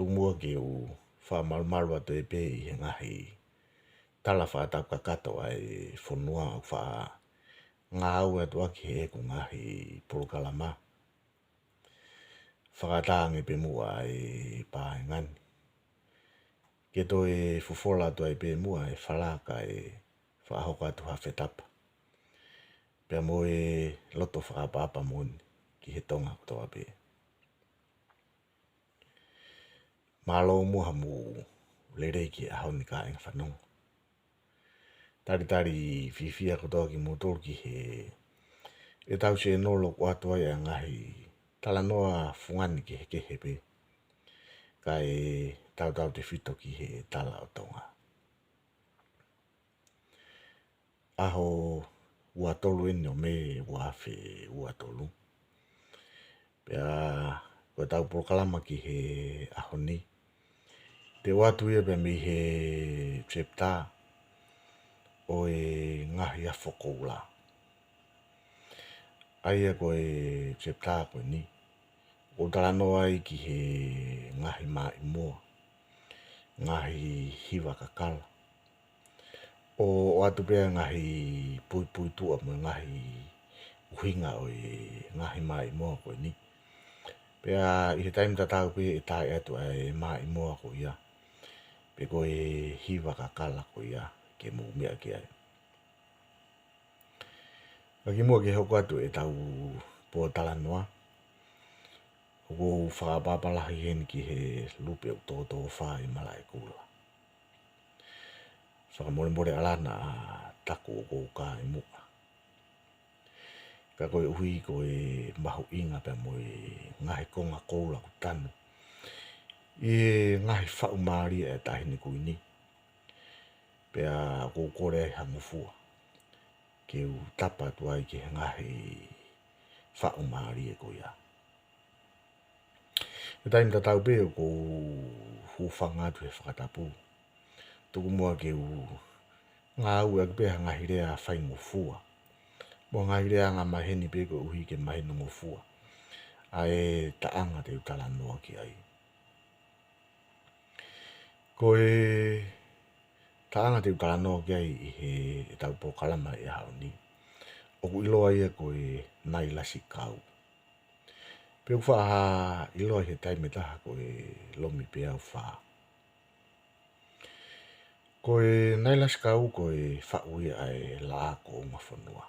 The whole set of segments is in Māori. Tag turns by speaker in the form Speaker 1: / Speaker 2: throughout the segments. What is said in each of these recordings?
Speaker 1: mua ke u whamarumaru atu e pe i he ngahi tala whaatau kakato ai whonua o wha ngā au atu aki he ku ngahi porokalama. Whakatāngi pe mua ai pāhengani. Ke to e fufola atu ai pe mua e whalaka e whaahoka atu hawhetapa. Pea mo e loto whakapapa moni ki he tonga kutoa pe. Malo mua mu lerei ki aho ni ka inga whanonga. Tari fifia kutoa ki motor ki he e tau se nolo kua atua ia ngahi tala noa fungani ki he kehe pe. Ka e tau te whito ki he tala o tonga. Aho ua tolu ene o me ua awhi ua tolu. Pea kua tau prokalama ki he aho ni. Te watu ia pe mi he chepta o e ngahi a whokoula. Aia koe chepta koe ni. O tala noa ai ki he ngahi mai mua. Ngahi hiwa kakala. O atu pea ngahi pui tua mo ngahi uhinga o e ngahi mai mua koe ni. Pea i he taimi tatau pe e tae atu ai mai mua ko ia. Pe koe hiwa kakala ko ia ke mu mea ki ai. Kaki mua ke hoko atu e tau po tala noa. Ko whakapapalahi hen ki he lupe o tō whā i malai kula. Whakamore alana taku o kou kā i mua. Ka koe uhi koe mahu inga pe mo e ngahi konga koula ku tanu. I ngahi whau maari e tahini kui ni. Pea kou kore ai hangufua. Ke u tapa tu ai ke ngahi whau maari e koe ia. E taimi tatau pe o kou hufanga atu he whakatapu. Tuku mua ke u ngā au e pēha ngahi rea whai ngufua. Mo ngahi rea ngā maheni pe koe uhi ke maheni ngufua. A e taanga te utala noa ki ai. Koe taanga te utala noa ki ai i he e tau po kalama e hao ni. Oku iloa ia koe nai lasi kau. Peu wha iloa he taime taha koe lomi pe au wha. Koe nai lasi kau koe wha ui ai la ko o mawhanua.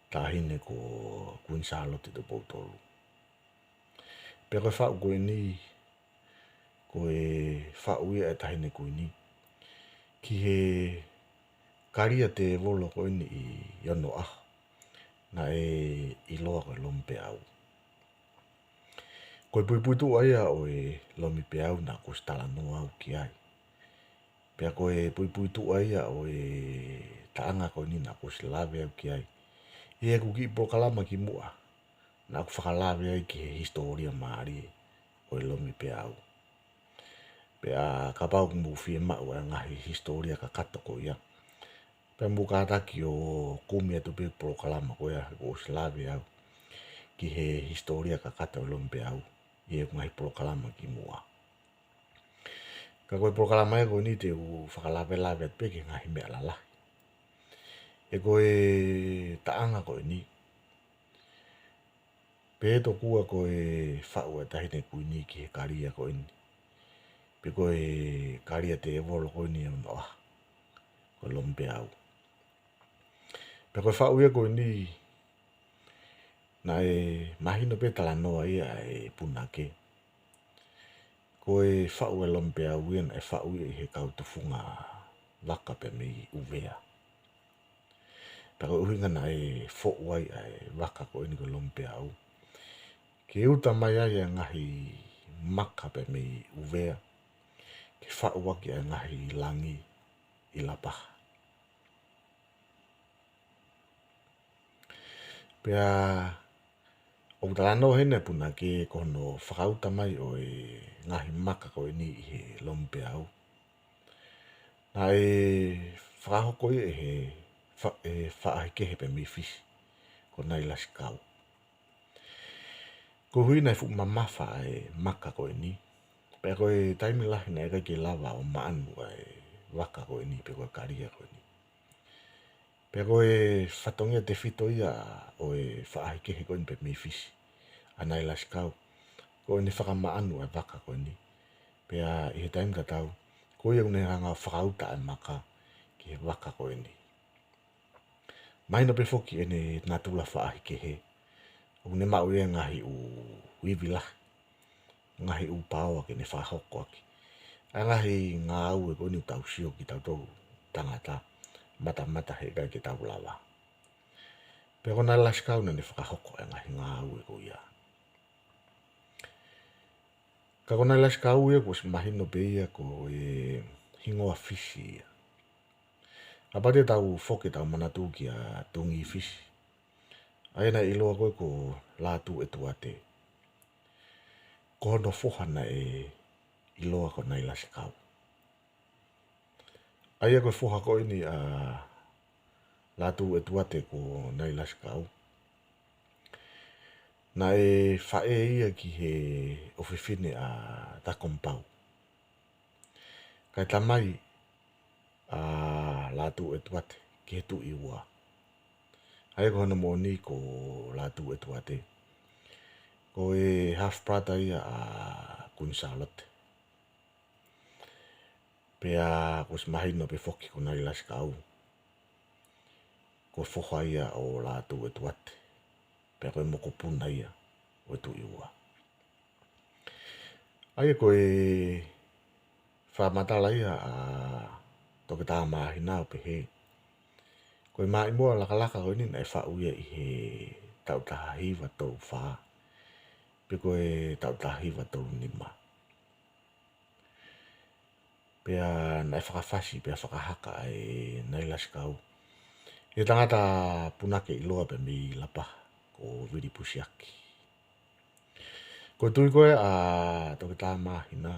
Speaker 1: Tahine ko Queen Charlotte te Potolu. Pea koe wha koe ni koe wha ui ai tahine koe ni. Ki he karia te volo koe ni i yono aho. Na e iloa koe lomi pe au. Koe puipuitu aia o e lomi pe au na ko stala noa au ki ai. Pea koe puipuitu aia o e taanga koe ni na ko slave au ki ai. I e kuki prokalama ki mua. Na ku whakalave ai ki he historia maari o e lomi pe au. Pea kapau kumbufi e mau e ngahi historia ka kato ko ia. Pea mbukataki o kumi atu pe prokalama ko ia ko slave au. Ki he historia ka kato o lomi pe au. I e ngahi prokalama ki mua. Ka koe prokalama e koe ni te u whakalave pe ki ngahi mea lalahi. E koe taanga koe ni. Pe to kua koe whau e tahine kui ni ki he karia koe ni. Pe koe karia te evolo koe ni au noa. Koe lompe au. Pe koe whau ia koe ni. Na e mahino pe tala noa ia e punake. Koe whau e lompe au ia na e whau ia i he kautufunga waka pe mi uvea. Pea koe uhinga na e whauai ai waka koe ni koe lompe au. Ke uta mai ai e ngahi maka pe mi uvea. Ke whauaki ai ngahi langi i lapaha. Pea o tala no hene puna ke kono whakauta mai o e ngahi maka koe ni i he lompe au. Na e whakahoko i e he whaahi kehe pe mi fisi. Ko nai lasi kau. Ko hui nai fuk mamafa e maka koe ni. Pe koe taimi lahi na eka ke lava o maanu ai waka koe ni pe koe karia koe ni. Pe koe whatongia te whito ia o e whaahi kehe koe ni pe mi fisi. Anai laskau. Koe ni whakamaanu ai waka koe ni. Pe a i he taimi tatau. Koe au nei hanga whakauta ai maka ki he waka koe ni. Mahina pe foki e ne natula whaahi kehe. O ne mau e ngahi u wivila. Ngahi u paoa ke ne whahoko aki. A ngahi ngā au e koe ni tau sio ki tau tau tangata. Mata he kai ki tau lawa. Pe kona laskau na ne whakahoko e ngahi ngā au e koe ia. Ka kona laskau e koe si mahino pe ia ko e hingoa fisi ia. Apate tau foke tau manatu ki a tungi fisi. Aina iloa koe ko lātu e tuate. Ko hono fohana e iloa ko nai laskau. Aia koe foha koe ni a lātu e tuate ko nai laskau. Na e whae ia ki he ofifine a takompau. Kai tamai a lātu e tuate ki he tu iwa. Aia ko hono moni ko lātu e tuate. Ko e half brother ia a Queen Charlotte. Pea ko smahino pe foki ko nai laskau. Ko foha ia o lātu e tuate. Pea koe moko puna ia o tu iwa. Aia ko e whamatala ia a toke tā mahina o pe he. Ko e maa imoa lakalaka koe ni na e whau ia i he tau taha hiwa tau wha. Pe ko e tau taha hiwa tau nima. Pea na e whakawhasi, pea whakahaka e nai laskau. E tangata punake iloa pe mi lapa ko viri pusiaki. Ko tui koe a toke tā mahina.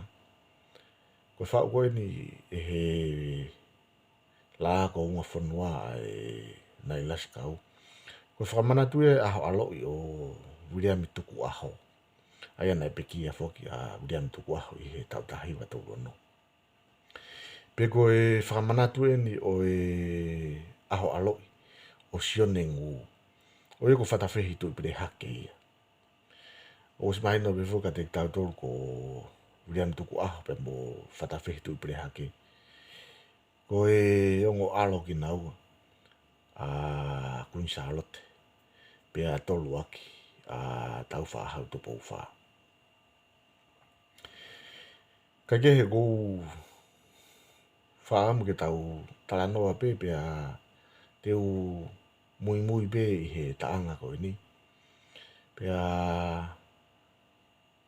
Speaker 1: Ko whau koe ni e he la ko unga whanua e nai laskau. Ko whakamanatu e aho aloi o William tuku aho. Aia nai peki a whoki a William tuku aho i he tau tahiwa tau rono. Pe ko e whakamanatu e ni o e aho aloi o sionengu. O e ko whatawhehi tu i pere hake ia. O si mahina pe whoka te tau tolu ko William tuku aho pe mo whatawhehi tu i pere hake. Ko e ongo alo ki nau a Queen Charlotte. Pe a tolu aki a tau whaahau tupo wha. Ka kehe kou whaamu ke tau talanoa pe a teu mui pe i he taanga koe ni. Pe a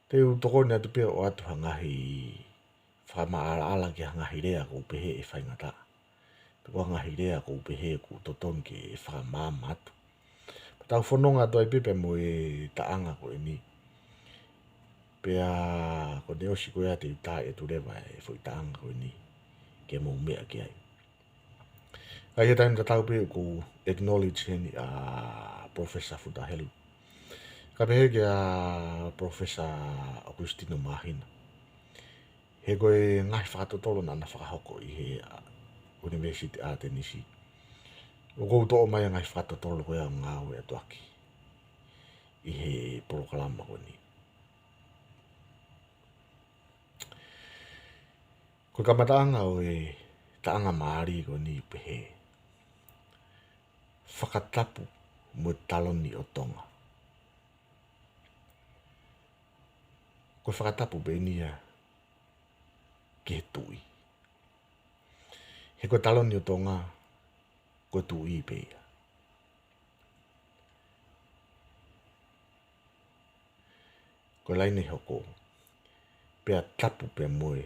Speaker 1: teu tokone atu pe o atu hangahi whama ala ki hangahi rea kou pehe e whaingata. Pe ko hangahi rea kou pehe kou toton ke e whamama atu. Tau whanonga atu ai pepe mo e taanga koe ni. Pe a ko ne osi koe ate i tae e turewa e fwoi taanga koe ni. Ke mo mea ki ai. Kai he taim tatau pe ko acknowledge heni a Professor Futahelu. Ka pehe ke a Professor Augustino Mahina. He koe ngahi whakatotolo na whakahoko i he University a Tennessee. O kou to'o mai ngai whakatotolo koe a ngāwe atu aki. I he porokalama koe ni. Ko kamataanga o e taanga maari ko ni pehe. Whakatapu mo taloni o tonga. Ko whakatapu be nia ki he tui. He ko taloni o tonga ko tui pe ia. Ko laine hoko. Pea tapu pe moe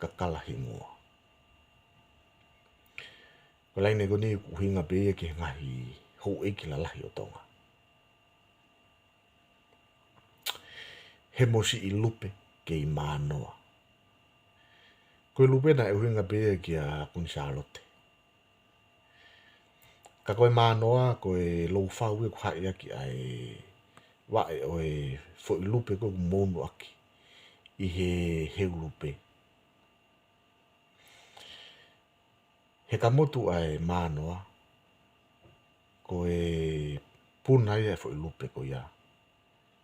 Speaker 1: kakalahi ngoa. Ko laine ko ni kuhinga pe ia ki ngahi ho eki la lahi o tonga. He mosi i lupe ke i mānoa. Ko i lupe na e uhinga pe ia ki a Queen Charlotte. Ka koe mānoa ko e lou whau e kuhai aki ai wae o e fo i lupe ko monu aki. i he ulupe. He ka motu ai mānoa, ko e puna ia e fo i lupe ko ia.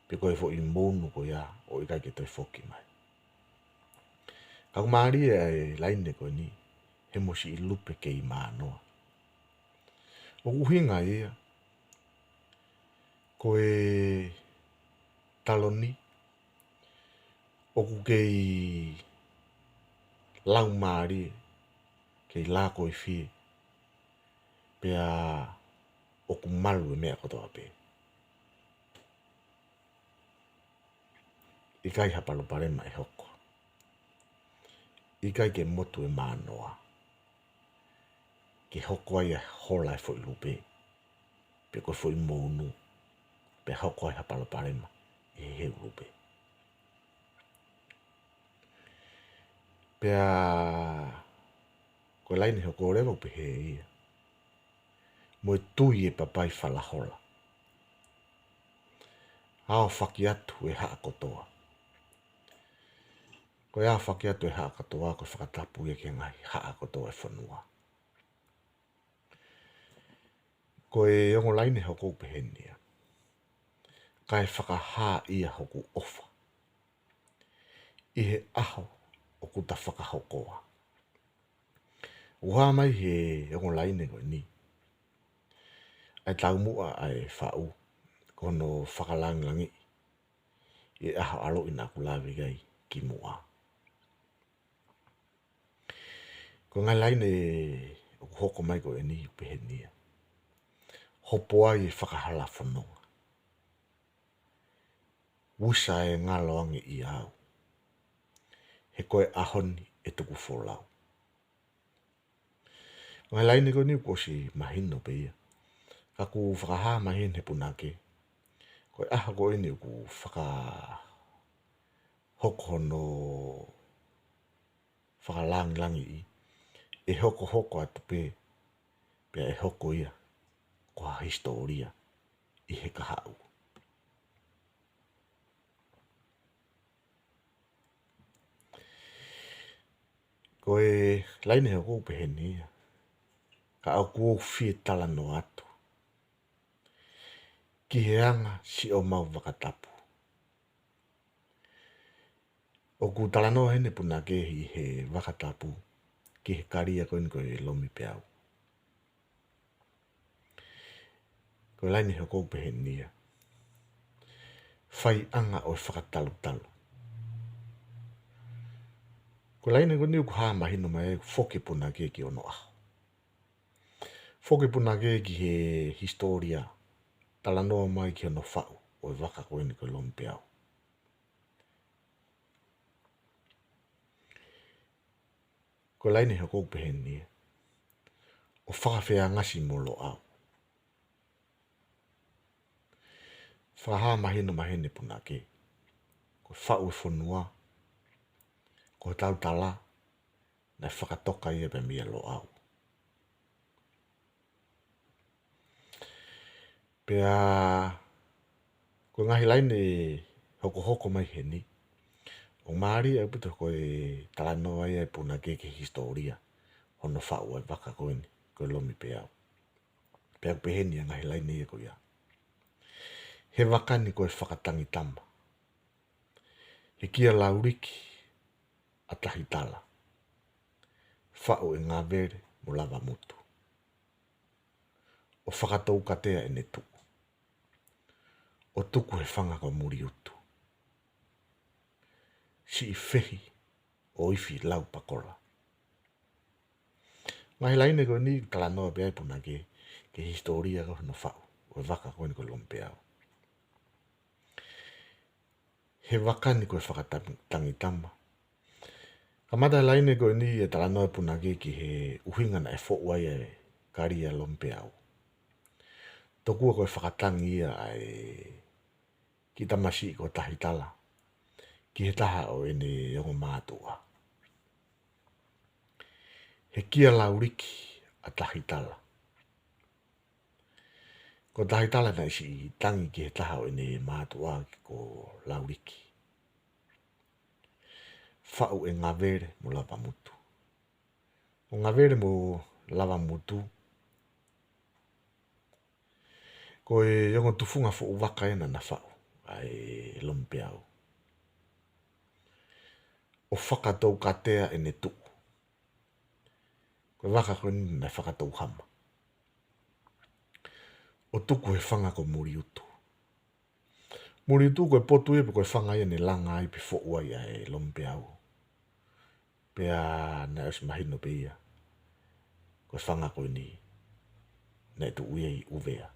Speaker 1: Pe ko e fo i monu ko ia, o i kai ke toi foki mai. Kau maari e laine ko ni, he mosi i lupe ke i mānoa. O uhinga ia, ko e taloni, o ku kei lau maari, kei la ko i fie, pea o ku malu e mea kotoa pe. I kai hapalo parema e hoko. I kai ke motu e mānoa. Ke hoko ai e hola e fo i lupe. Pe ko fo i monu. Pe hoko ai hapalo parema e he lupe. Pea ko laini hoko o rewa pe he ia. Mo e tui e papai fala hola. Ao whaki atu e haa kotoa. Ko e ao whaki atu e haa kotoa ko whakatapu e ke ngai haa kotoa e whanua. Ko e ongo laini hoko pe he nia. Kai whakahaa ia hoku ofa. I he aho o kuta whakahokoa. Uha mai he ongo laini ko ni. Ai tau mua ai whau. Kono whakalangi. I aho alo ina kulawe gai ki mua. Ko ngai laini o hoko mai ko e ni pehe nia. Hopoa i whakahala whanonga. Wusa e ngā loangi i au. He koe ahoni e tuku wholau. Ngai laini ko ni ko si mahino pe ia. Ka ku whakaha mahin he punake. Koe aha ko ini ku whaka hoko no whakalangi i. E hoko atu pe. Pea e hoko ia. Ko ha historia. I he kahau. Ko e laini he kou pehe nia. Ka au kuo fie tala no atu. Ki he anga si o mau wakatapu. O ku tala no hene puna ke hi he wakatapu. Ki he karia koin ko e lomi peau. Ko laini he kou pehe nia. Whai anga o whakatalu talu. Ko laini ko niu ku haa mahino mai whoke puna ke ki ono aho. Whoke puna ke ki he historia. Tala noa mai ki ono whau. O e waka koin ko lomi peau. Ko laini he kou pehe nia. O whakawhea ngasi molo au. Whaha mahino mahine puna ke. Ko whau e whanua. Ko tau tala. Na whakatoka ia pe mia lo au. Pea. Ko ngahi laini hoko mai he ni. O maari e puto ko e tala noa ia e puna ke historia. Hono whau e waka koini. Ko lomi peau. Pea peheni a ngahi laini e ko ia. He wakani ko e whakatangi tama. He kia lauriki a tahi tala. Whau e ngā vere mo lava mutu. O whakatou katea e ne tuku. O tuku he whanga ko muri utu. Si i whehi o iwi lau pakola. Ngahi laine ko ni tala noa pea puna ke historia ko no whau. O e waka ko ni ko lompeau. He wakani ko e whakatangi tama. Kamata laine ko ni e tala noa puna ki he uhinga na e who'ua e karia lompeau. Tokua ko e whakatangi ia ai ki tamasi ko tahi tala. Ki he taha o ene yongo mātua. He kia lauriki a tahi tala. Ko tahi tala na isi tangi ki he taha o ene mātua ki ko lauriki. whau e ngā vere mo lava mutu. O ngā vere mo lava mutu, ko e yongo tufunga fo waka ena na whau, ai lompe au. O whakatou katea e ne tuku. Ko waka koe ni na whakatou hama. O tuku he whanga ko muri utu. Muri utu koe potu e pe koe whanga ia ne langa ai pe fo ai ai lompe au. Pea na os mahino pe ia. Koe whanga koe ni na tu ue i uvea.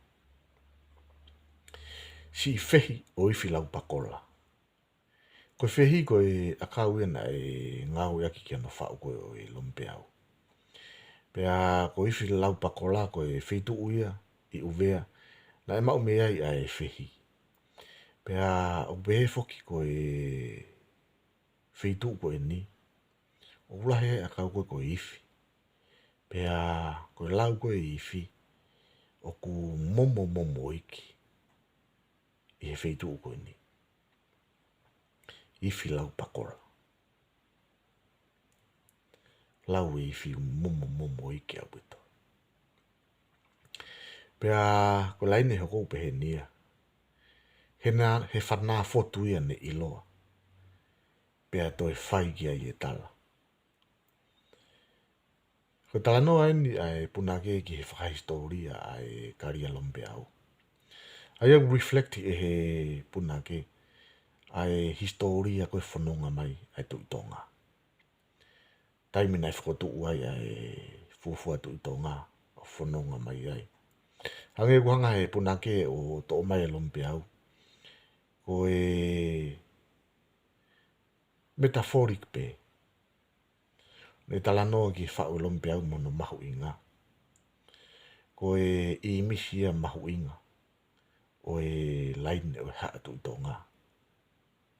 Speaker 1: Si fehi o ifi lau pakola. Koe fehi koe akau ia na e ngau yaki kia no whau koe o i lompe au. Pea koe ifi lau pakola koe feitu uia i uvea. Na e mau mea i ai fehi. Pea o behe foki koe feitu koe ni. O ulahe akau koe ifi. Pea koe lau koe ifi. O ku momo iki. I he feitu koe ni. Ifi lau pakola. Lau e ifi momo iki au bito. Pea koe laine hoko upehe nia. He whanā fotu ia ne iloa. Pea toi whai kia i e tala. Ko tala noa ni ai punake ki he whakahistoria ai karia lompe au. Ai au reflect e he punake ai historia koe whanonga mai ai tuitonga. Taimina e whakotu uai ai fuafua tuitonga o whanonga mai ai. Hange kuhanga he punake o to mai e lompe au. Ko e metaphoric pe. Ne tala noa ki whau lompe au mono mahu inga. Ko e i misia mahu inga. O e laine o haa tuitonga.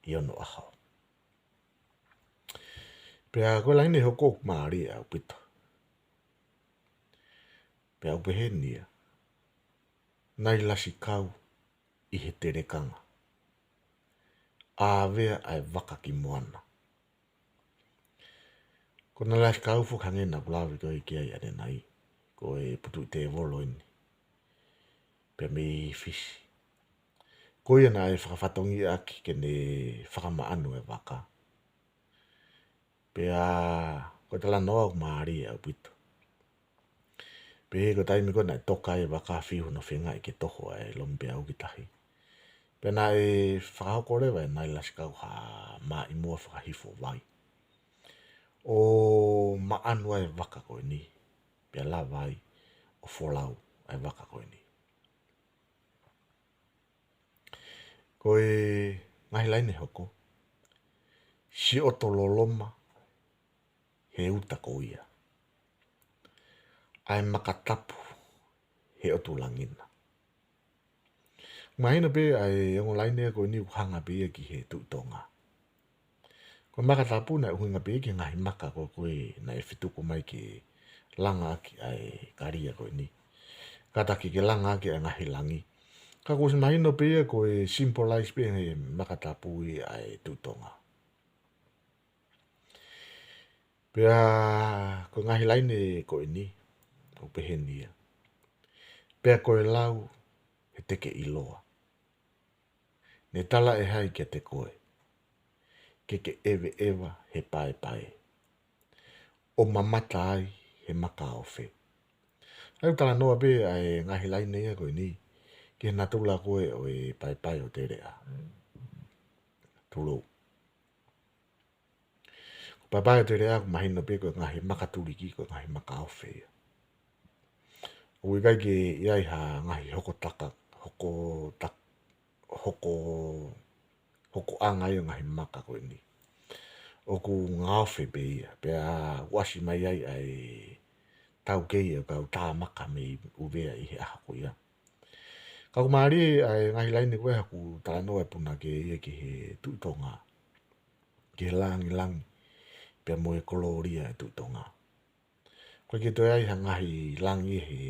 Speaker 1: I ono ahau. Pea koe laine hoko maari au pito. Pea upehe nia. Nai lasi kau i he terekanga. Āwea ai waka ki moana. Ko na lasi kau fukange na kulawi koe kia i ane nai. Ko e putu i te volo ini. Pea me fisi. Ko ia na e whakawhatongi aki ke ne whakamaanu e waka. Pea ko tala noa o maari au pito. Pea ko taimi ko na e toka e waka whihu no whenga i ke toho e lompe au ki tahi. Pea na e whakahokorewa e nai lasi kau ha maa i mua whakahifo vai. O maanu e waka koe ni. Pea la vai o wholau e waka koe ni. Ko e ngahi laine hoko. Si oto loloma he uta ko ia. Ai makatapu he otu langina. Mahina pe ai ongo laine ko ni uhanga pe ki he tuitonga. Ko makatapu na uhinga pe ki ngahi maka ko koe na e whituko mai ki langa ki ai karia ko ni. Kataki ke langa ki ai ngahi langi. Ka ko se mahina pe ko e symbolize pe he makatapu i ai tuitonga. Pea ko ngahi laine ko ni. Ko pehenia. Pea koe lau he teke iloa. Ne tala e hai kia te koe. Ke ewe ewa he pae. O mamata ai he maka ofe. Au tala noa pe ai ngahi laine ia koe ni. Ke natula koe o e pae o te rea. Tulu. Pae o te rea ko mahina pe koe ngahi makaturiki koe ngahi maka ofe ia. O i kai ke iai ha ngahi hoko anga i ngahi maka koe ni. O ku ngawhi pe ia. Pea wasi mai ai ai tau kei au kau tā maka me uvea i he aha koe ia. Kau maari ai ngahi laine koe haku tala noa e puna ke ia ki he tuitonga. Ki he langi. Pea moe koloria e tuitonga. Koe ke toi ai ha ngahi langi he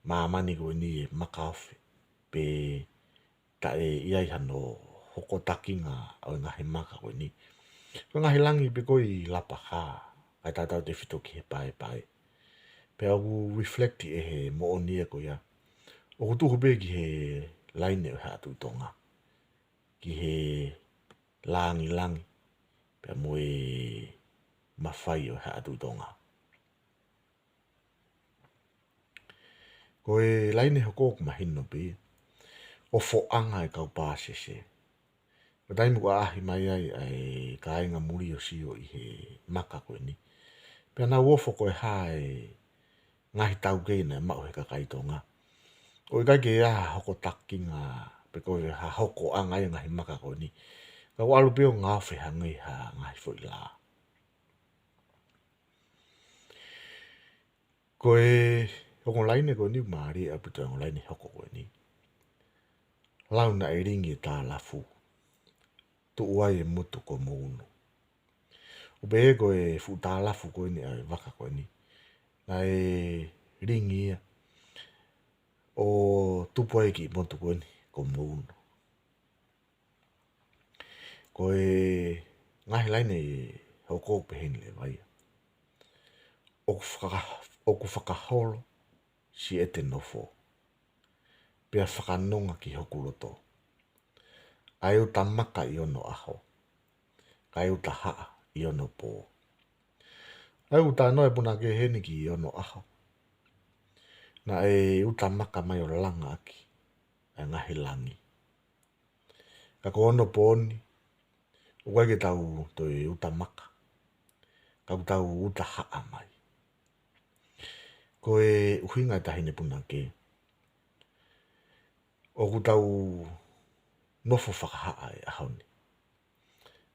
Speaker 1: maamani koe ni e makawhi. Pe ta e iai hano hoko takinga au ngahi maka koe ni. Ko ngahi langi pe ko I lapa ha. Ai tātau te whito ki he pae pae. Pe au reflect e he mo o nia ko ia. O ko tuhu pe ki he laine o hea tu tonga. Ki he langi langi. Pe mo e mawhai o hea tu tonga. Ko e laine hoko ko mahino pe. O fo anga e kau pāsese. Ko taimu ko ahi mai ai ka ainga muri o si o I he maka koe ni. Pe ana uofo ko e hae ngahi tau keina e mao he ka kaitonga. O I kai ke aha hoko takinga. Pe ko e ha hoko anga I ngahi maka koe ni. Ka walu peo ngawhi hangi ha ngahi fo I la. Ko e hoko laine koe ni maari e aputo hoko laine hoko koe ni. Lau na e ringi tā lafu. Tu uai e mutu ko mounu. O be e koe fu tā lafu koe ni ai waka koe ni. Na e ringi ia. O tupu ai ki mutu koe ni ko mounu. Ko e ngahi laine hoko peheni le vai. O ku whakaholo si e te nofo. Pea whakanonga ki hoku roto. Ai o ta maka I ono aho. Kai o ta haa I ono pō. Ai o ta noe puna ke heni ki I ono aho. Na e o ta maka mai o langa aki. Ai ngahi langi. Ka ko ono pōni. O kai ke tau to e o ta maka. Ka ko tau o ta haa mai. Ko e uhinga e tahine puna ke. O ku tau nofo whakahaa e ahoni.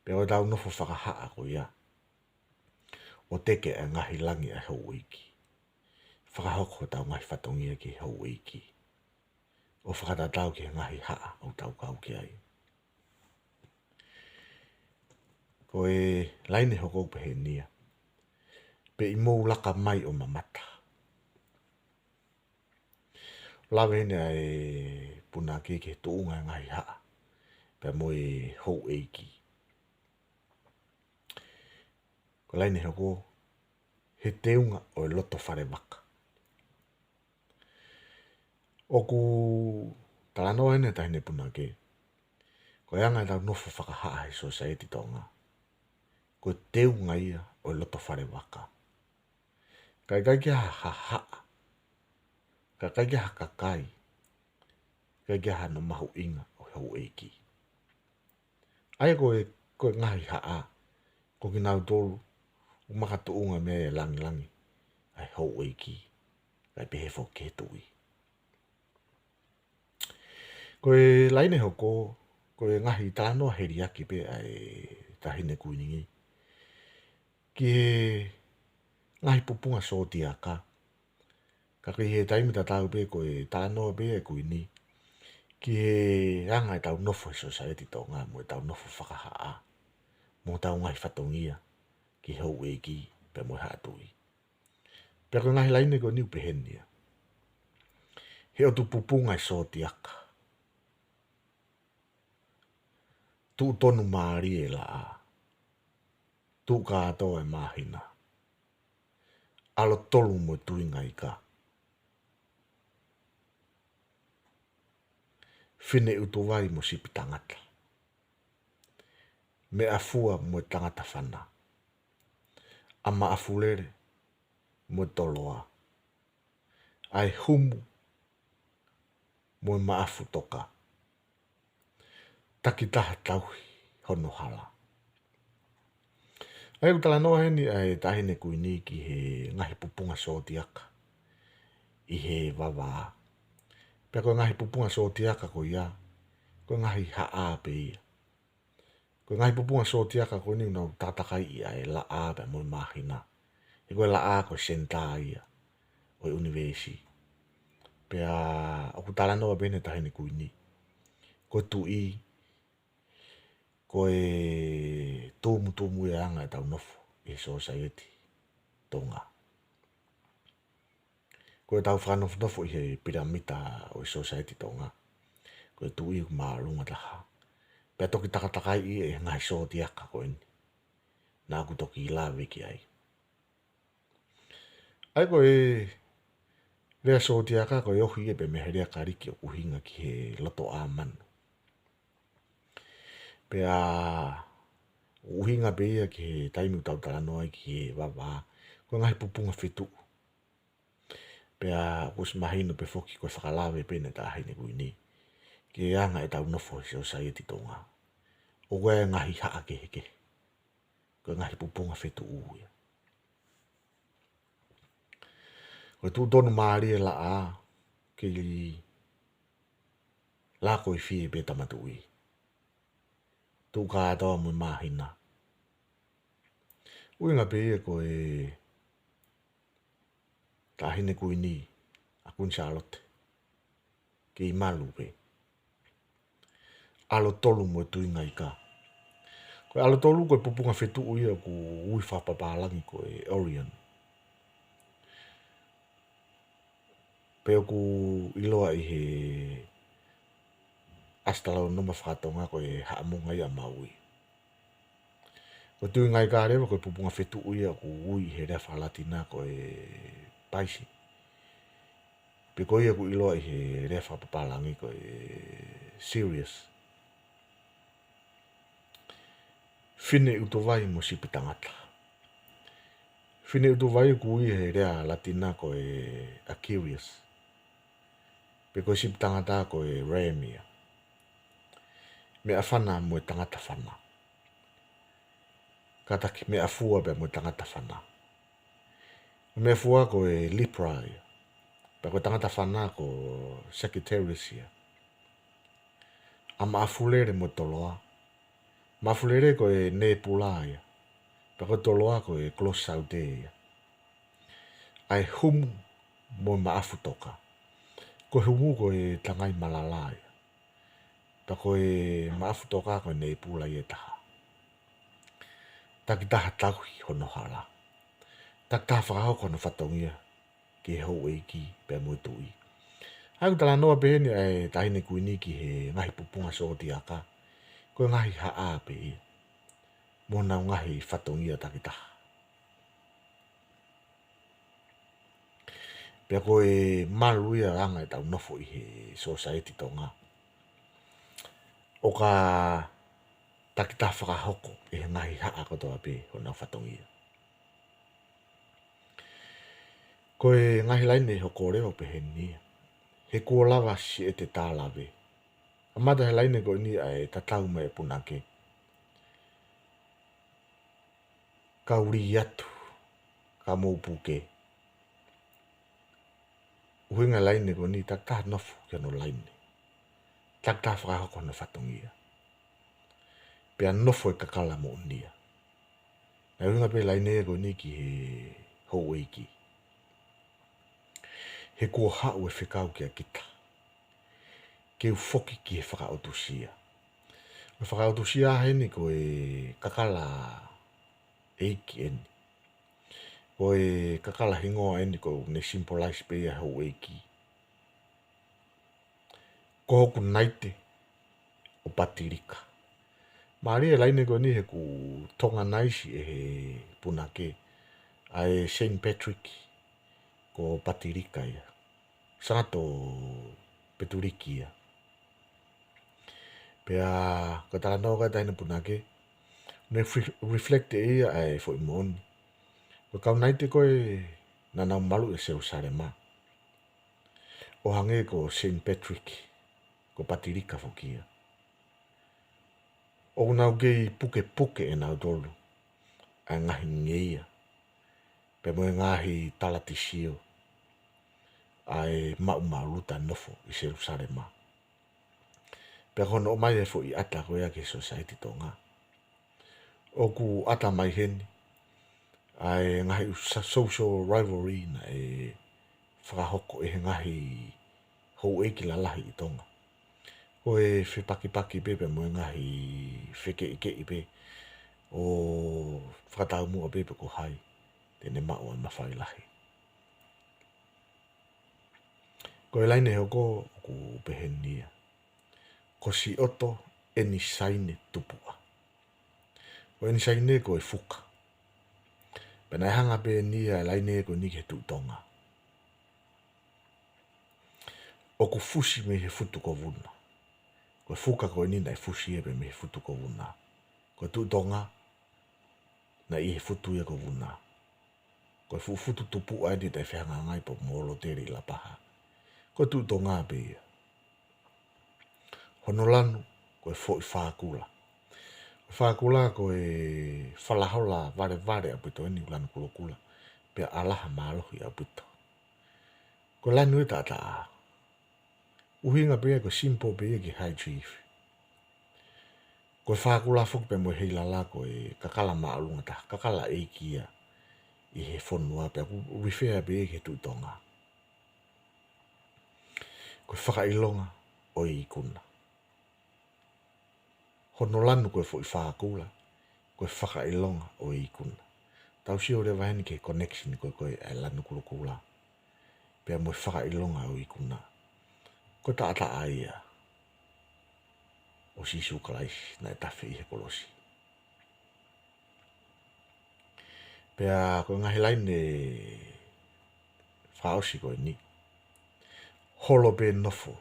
Speaker 1: Pea o tau nofo whakahaa ko ia. O teke e ngahi langi e hau iki. Whakahoko tau ngahi whatongia ki hau iki. O whakatatau ki ngahi haa o tau kau ki ai. Ko e laine hoko pehe nia. Pe I mou laka mai o mamata. Lawe hene ai puna ke tuunga ngahi haa. Pe mo e hau eiki. Ko laine hoko he teunga o e loto whare waka. O ku talanoa hene tahine puna ke. Ko e anga tau nofo whakahaa he society tonga. Ko teunga ia o e loto whare waka. Kai kia ha haa. Kai kia ha kakai. Kai kia ha no mahu inga o hau eiki. Ai ko e ngahi haa. Ko ki nau tolu. O maka tuunga me e langi langi. Ai hau eiki. Kai pehefo ke tui. Ko e laine hoko. Ko e ngahi tānoa heri aki pe ai tahine kuiningi. Ki he ngahi pupunga soti aka. Ka ki he taimita tau pe ko e tānoa pe e kuini. Ki he anga e tau nofo e society tonga mo e tau nofo whakahaa. Mo tau ngahi whatongia. Ki hau eiki pe mo hatui. Pea ko ngahi laine ko niu pehenia. He o tu pupunga e soti aka. Tu tonu maari e la a. Tu kātoa e mahina. Alo tolu mo tuinga I ka. Whine utuwai mo sipi tangata. Me afua mo tangata whana. Ama afulere mo toloa. Ai humu mo maafu toka. Takitaha tauhi hono hala. Ai utala noa heni ai tahine kuini ki he ngahi pupunga soti aka. I he wawa. Pea ko ngahi pupunga soti aka ko ia. Ko ngahi haa pe ia. Ko ngahi pupunga soti aka ko ni unau tatakai ia e la a pe mo mahina. E koe la a ko senta ia. O universi. Pea oku tala noa bene tahine kuini. Ko tu I. Ko e tumu e anga e tau nofo. E society. Tonga. Ko e tau whanof nofo I he piramita o e society tonga. Ko e tu I marunga taha. Pea toki takatakai I e ngai soti aka ko eni. nā kutoki lawe ki ai. Ai ko e rea sotiaka ko yohi e pe meherea kariki o kuhinga ki he loto a manu. Pea uhinga pe ia ki he taimu tau talanoa ki he wawa. Ko ngahi pupunga whetu. Pea us mahino pe foki ko whakalawe pe ne ta haine kuini. Ke anga e tau nofo se o society tonga. O koe ngahi haa ke heke. Ko ngahi pupunga whetu uia. Ko tu tonu maari e la a ke li la ko i fie pe tamatu ui. Tu ka atoa mui mahina. Uinga pe ia ko e ta hine kuini a kun Charlotte. Ke i malu pe. Alo tolu mo tu inga ika. Ko alo tolu ko e pupunga whetu uia ku ui whapapalangi ko e Orion. Peo ku iloa i he astalo numa whakatonga ko e haamunga i a maui. Ko tui ngai ka rewa ko e pupunga whetu uia ku ui he rea whalatina ko e paisi. Pe ko ia ku iloa i he rea whapapalangi ko e serious. Whine utowai mo sipi tangata. Whine utowai ku ui he rea latina ko e Aquarius. Pe ko sipi tangata ko e Ramia. Me a whana mo e tangata whana. Kataki me a fua pe mo e tangata whana. Me a fua ko e Libra. Pe ko tangata whana ko Sagittarius ia. A maafulere mo toloa. Maafulere ko e Nepula ia. Pe ko toloa ko e Close Saude ia. Ai humu mo maafu toka. Ko humu ko e tangai malala ia. Pe ko e maafu toka ko e Nepula ia taha. Taki taha tahi hono hala. Taki taha whakahau kono whatongia ki hou eiki pe mo tui. Hau tala noa peheni ai tahine kuini ki he ngahi pupunga sooti aka. Ko ngahi haa pe ia. Mona ngahi whatongia taki taha. Pea ko e malu ia anga e tau nofo i he society tonga. O ka taki taha whakahoko e he ngahi haa kotoa pe hona whatongia. Ko e ngahi laine hoko reo peheni ia. He kua lava si e te tālawe. Amata he laine ko ni ai tatau me punake. Ka uri atu. Ka moupuke. Uhinga laine ko ni takta nofu kia no laine. Takta whakahoko na whatongia. Pea nofo e kakala mo unia. Na uhinga pe laine ko ni ki he hou eiki. He kua hau e whikau kia kita. Ke u foki ki he whakaotusia. Me whakaotusia heni ko e kakala eiki eni. Ko e kakala hingoa eni ko ne symbolize pe ia hou eiki. Ko hoku naite o patirika. Maria laine ko ni he ku tonga naisi e he punake. Ai Saint Patrick ko patirika ia. Sangato peturiki ia. Pea katala no ka taina punake. Ne reflect ia ai fo imoni. Ko kau naite ko e nanau malu e seu sarema. O hange ko Saint Patrick ko patirika fokia. O nau gei puke puke e nau dolu. A ngahi ngeia. Pe mo ngahi talatisio. Ai maumaruta nofo i Jerusalema. Pe hono o mai e fo i ata ko ia ki society tonga. O ku ata mai heni. Ai ngahi social rivalry na e whakahoko e ngahi hou eiki la lahi i tonga. Ko e whipaki pepe mo ngahi whike ike ipe. O whakatau mua pepe ko hai. Tene mao an mawhai lahi. Ko e laine hoko ku pehenia. Ko si oto eni saine tupua. Ko eni saine ko e fuka. Pena hanga pe nia laine ko ni ke tu tonga. O ku fusi me he futu ko vuna. Ko fuka ko ni na fusi e pe me he futu ko vuna. Ko tu tonga na i he futu e ko vuna. Ko futu tupu ai ni te whianga ngai po molo teri la paha. Ko tu tonga pe ia. Hono lanu ko e fo i whakula. Whakula ko e whalahola vare a pito ni lanu kulokula. Pea alaha mālohi a pito. Ko lanu e tata. Uhinga pe ko simple pe ki high chief. Ko whakula fok pe mo hei lala ko e kakala maalunga ta. Kakala e kia i he whonua pe ku uwhea pe ke tu tonga. Ko whakailonga o i kuna. Hono lanu ko e fo i whakula. Ko whakailonga o i kuna. Tau si o re waheni ke connection ko e lanu kulokula. Pea mo whakailonga o i kuna. Ko taata aia. O sisu kalais na e tawhi i he kolosi. Pea ko ngahi laine whaosi ko e ni. Holo pe nofo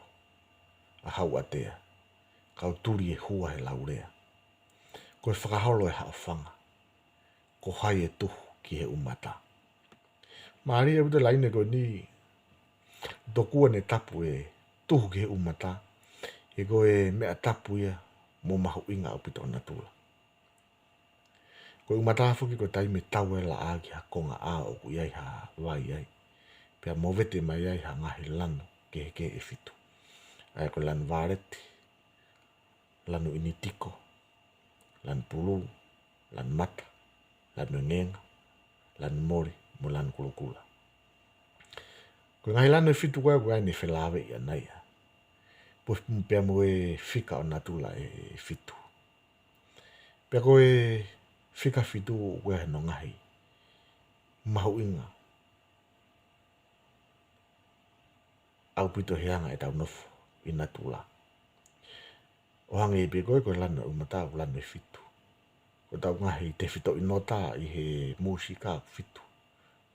Speaker 1: a hau atea. Kau turi e hua he laurea. Ko e whakaholo e haofanga. Ko hai e tuhu ki he umata. Maari e ute laine ko ni dokua ne tapu e tuhu ki he umata. E ko e mea tapu ia mo mahu inga o pito na tula. Ko umata hafuki ko taime tau e la agi ha konga a o ku iai ha wai ai. Pea mo vete mai ai ha ngahi lano ke e fitu. Ai ko lan vareti, lanu ini tiko, lan pulu, lan mata, lan nenga, lan mori, mo lan kulukula. Ko ngahi lano e fitu koe koe ni whelawe ia nei. Pos pea mo e fika o natula e fitu. Pea ko e fika fitu koe he no ngahi. Mahu inga. Au pito heanga e tau nofo i natula. O hange e pe koe koe lana umata o lana e fitu. Ko tau ngahi te fito inota i he musika fitu.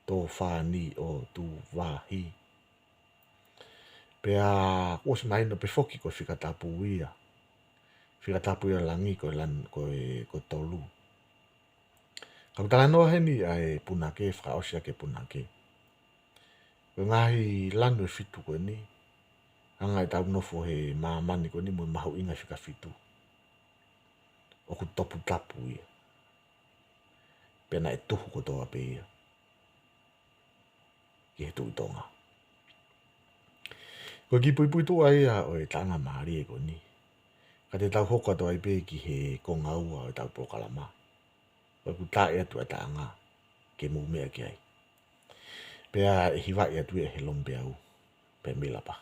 Speaker 1: Tō whāni o tu wāhi. Pea kos mai no pe foki ko fika tapu ia. Fika tapu ia langi ko lan ko tolu. Kau tala noa heni ai punake whakaosia ke punake. Ko ngahi lanu e fitu ko ni. Anga e tau nofo he mamani ko ni mo mahu inga fika fitu. O ku topu tapu ia. Pena e tuhu ko toa pe ia. Ki he tu tonga. Ko ki pui tu ai a o e tanga maari e ko ni. Ka te tau hoka to ai pe ki he konga ua o e tau pokalama. Ko ku tae atu a tanga ke mumea ki ai. Pea e hiwa i atu e he lompe au. Pe mila pa.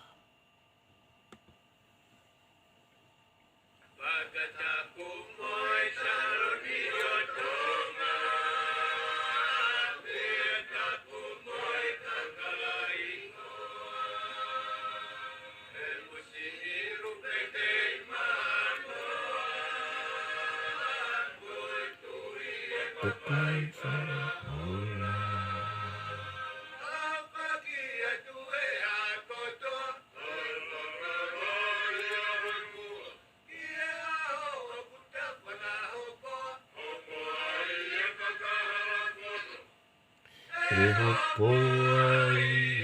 Speaker 1: E hopoa i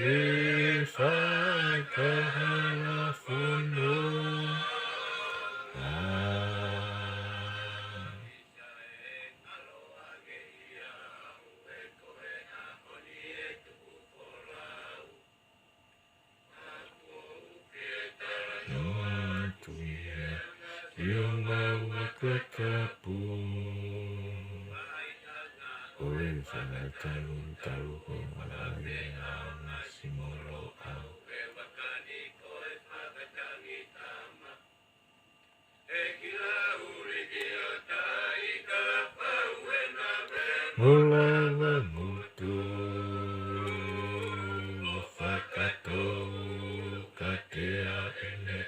Speaker 1: e whakahala whono. Mula mutu whakato katea ene.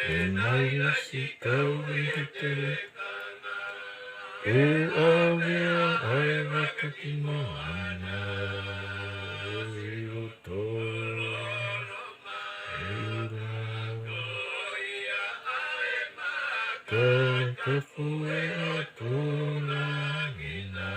Speaker 1: Inalasi kau itu, awia awata kimana, uto, kau kefue tunangina.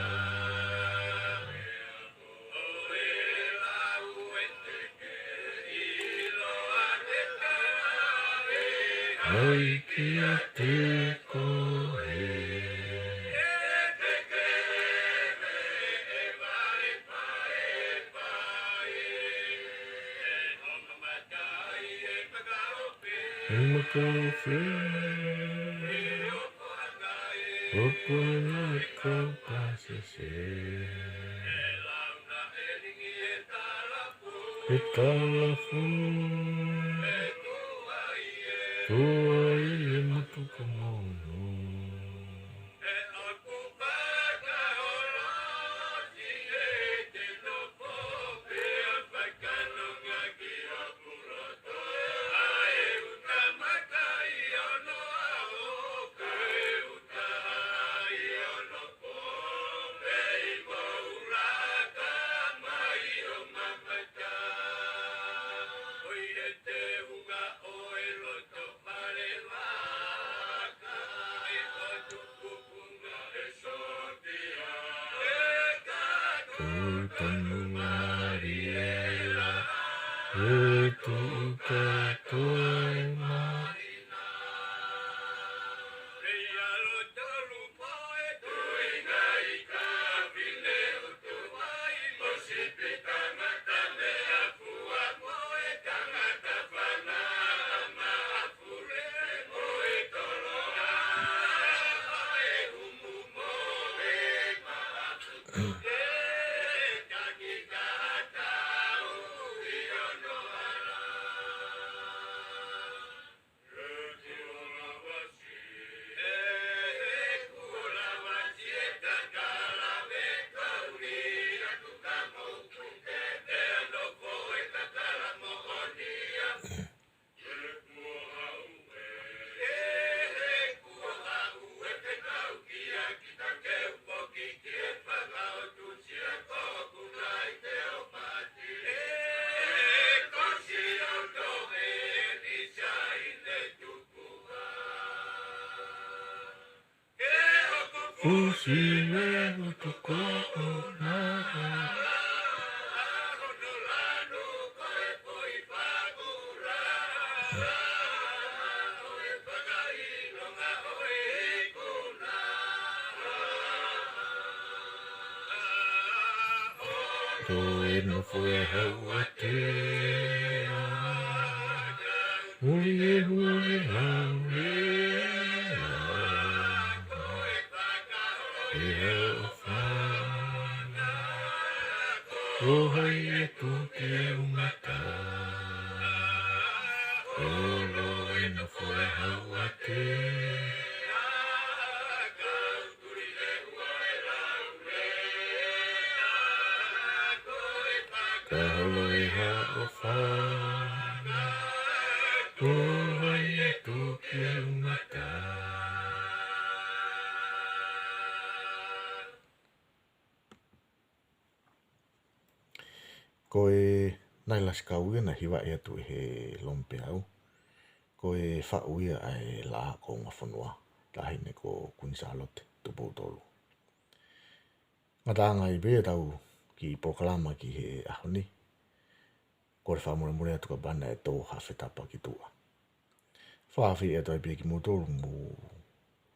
Speaker 1: Aikia te koe. Makau whiu, opona kau pasese. E talafu, tuai e mutu kamono. Mariela, tu katoena. Usiwe utukona. Koen fue hawate. Uye uye hawe. Oh hai tu ke mata, oh ina foi hawate. Kaholo iha ofana, oh hai tu ke mata. Koe nai las kauia na hiwa ia tu he lompe au. Koe whauia ai la ko ngā whanua. Tahine ko Kunsalote tu Poutolu. Ngā tānga I bea tau ki proklama ki he ahoni. Kore whamura mure atu ka bana e tō hawhetapa ki tua. Whawhi e tau bea ki Moutolu mu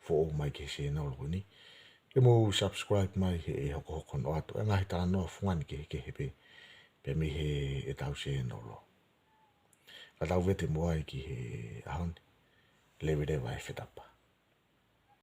Speaker 1: fo mai ki he sena o loko ni. Ke mu subscribe mai he e hoko hoko no atu. E ngahi tāna noa fungani ke he pe. Pe mi he e tau sena o lo. Ka tau vete mua ki he ahoni. Lewe rewa he whetapa.